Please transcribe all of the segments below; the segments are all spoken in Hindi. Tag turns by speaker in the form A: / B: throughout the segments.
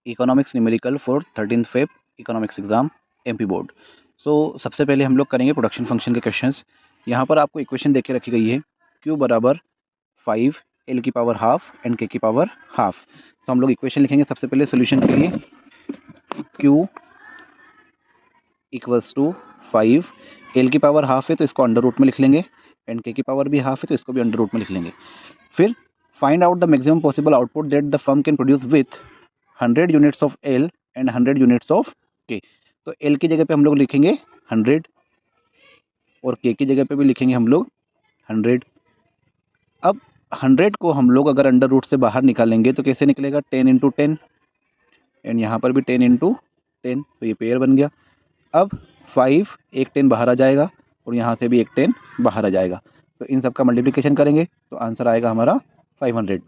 A: Economics numerical for 13th Feb economics exam MP board. So सबसे पहले हम लोग करेंगे प्रोडक्शन फंक्शन के क्वेश्चंस। यहाँ पर आपको इक्वेशन देख के रखी गई है q बराबर 5 l की पावर हाफ एंड k की पावर हाफ। तो हम लोग इक्वेशन लिखेंगे सबसे पहले सोल्यूशन के लिए। q इक्वल्स टू 5, l की पावर हाफ है तो इसको अंडर रूट में लिख लेंगे, एंड k की पावर भी हाफ है तो इसको भी अंडर रूट में लिख लेंगे। फिर find out the maximum possible output that the firm can produce with 100 units of L and 100 units of K। तो L की जगह पे हम लोग लिखेंगे 100 और K की जगह पे भी लिखेंगे हम लोग 100। अब 100 को हम लोग अगर अंडर रूट से बाहर निकालेंगे तो कैसे निकलेगा, 10 इंटू 10, एंड यहाँ पर भी 10 इंटू 10, तो ये पेयर बन गया। अब 5 एक 10 बाहर आ जाएगा और यहाँ से भी एक 10 बाहर आ जाएगा, तो इन सब का मल्टीप्लिकेशन करेंगे तो आंसर आएगा हमारा 500।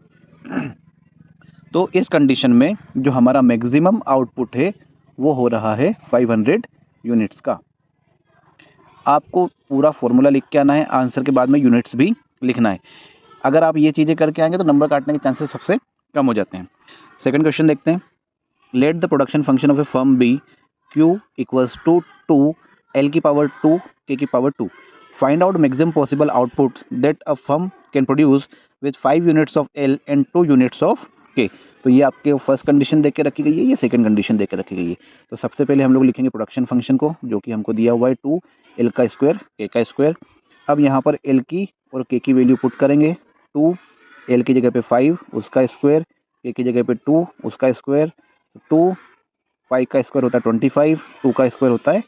A: तो इस कंडीशन में जो हमारा मैक्सिमम आउटपुट है वो हो रहा है 500 यूनिट्स का। आपको पूरा फॉर्मूला लिख के आना है, आंसर के बाद में यूनिट्स भी लिखना है। अगर आप ये चीज़ें करके आएंगे तो नंबर काटने के चांसेस सबसे कम हो जाते हैं। सेकंड क्वेश्चन देखते हैं। Let the production function of a firm be Q equals to 2 L की पावर 2 K की power 2। Find out maximum possible output that a firm can produce with 5 units of L and 2 units of K। तो ये आपके फर्स्ट कंडीशन देख के रखी गई है, ये सेकंड कंडीशन देख के रखी गई है। तो सबसे पहले हम लोग लिखेंगे प्रोडक्शन फंक्शन को, जो कि हमको दिया हुआ है 2 L का स्क्वायर K का स्क्वायर। अब यहाँ पर L की और K की वैल्यू पुट करेंगे। 2 L की जगह पे 5 उसका स्क्वायर, K की जगह पे 2 उसका स्क्वायर। 2 5 का स्क्वायर होता है 25, 2 का स्क्वायर होता है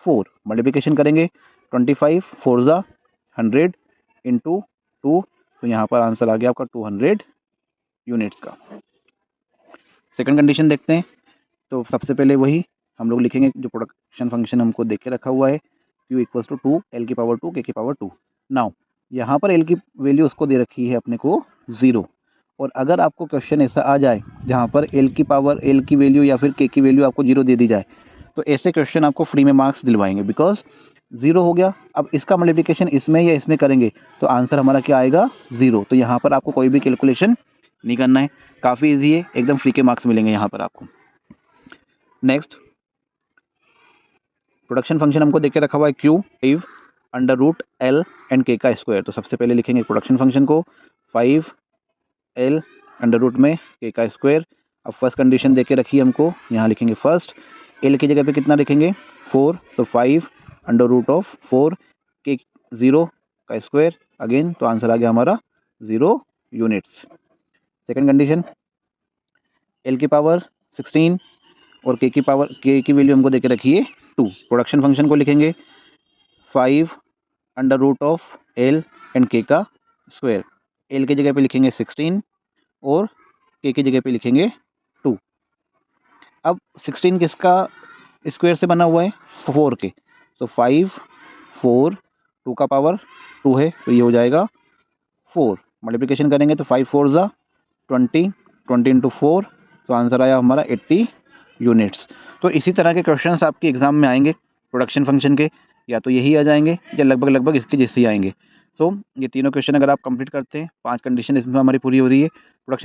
A: 4। मल्टीप्लिकेशन करेंगे 25 4 ज़ा 100 इंटू 2, तो यहाँ पर आंसर आ गया आपका 200 यूनिट्स का। सेकंड कंडीशन देखते हैं। तो सबसे पहले वही हम लोग लिखेंगे जो प्रोडक्शन फंक्शन हमको देख के रखा हुआ है, Q इक्वल्स टू 2 L की पावर 2 K की पावर 2। नाउ यहाँ पर L की वैल्यू उसको दे रखी है अपने को 0, और अगर आपको क्वेश्चन ऐसा आ जाए जहाँ पर L की वैल्यू या फिर K की वैल्यू आपको 0 दे दी जाए, तो ऐसे क्वेश्चन आपको फ्री में मार्क्स दिलवाएंगे, बिकॉज 0 हो गया। अब इसका मल्टीप्लिकेशन इसमें या इसमें करेंगे तो आंसर हमारा क्या आएगा 0। तो यहाँ पर आपको कोई भी कैलकुलेशन नहीं करना है, काफ़ी ईजी है, एकदम फ्री के मार्क्स मिलेंगे यहाँ पर आपको। नेक्स्ट प्रोडक्शन फंक्शन हमको देख के रखा हुआ है Q 5 under root L and K का स्क्वायर। तो सबसे पहले लिखेंगे प्रोडक्शन फंक्शन को 5 L अंडर रूट में K का स्क्वायर। अब फर्स्ट कंडीशन देके रखी है हमको, यहाँ लिखेंगे फर्स्ट L की जगह पे कितना लिखेंगे 4, तो 5 अंडर रूट ऑफ 4 K 0 का स्क्वायर अगेन, तो आंसर आ गया हमारा 0 यूनिट्स। सेकंड कंडीशन L की पावर 16 और K की वैल्यू हमको देके रखी है 2। प्रोडक्शन फंक्शन को लिखेंगे 5 under root of L and K का स्क्वायर। L की जगह पे लिखेंगे 16 और K की जगह पे लिखेंगे 2। अब 16 किसका स्क्वायर से बना हुआ है, 4 के, तो 5 4 2 का पावर 2 है, तो ये हो जाएगा 4। मल्टीप्लिकेशन करेंगे तो 5 4 ज़ा 20, 20 इंटू 4, तो आंसर आया हमारा 80 यूनिट्स। तो इसी तरह के क्वेश्चंस आपके एग्जाम में आएंगे प्रोडक्शन फंक्शन के, या तो यही आ जाएंगे या लगभग इसके जैसे ही आएंगे। सो ये तीनों क्वेश्चन अगर आप कंप्लीट करते हैं, 5 कंडीशन इसमें हमारी पूरी हो रही है। प्रोडक्शन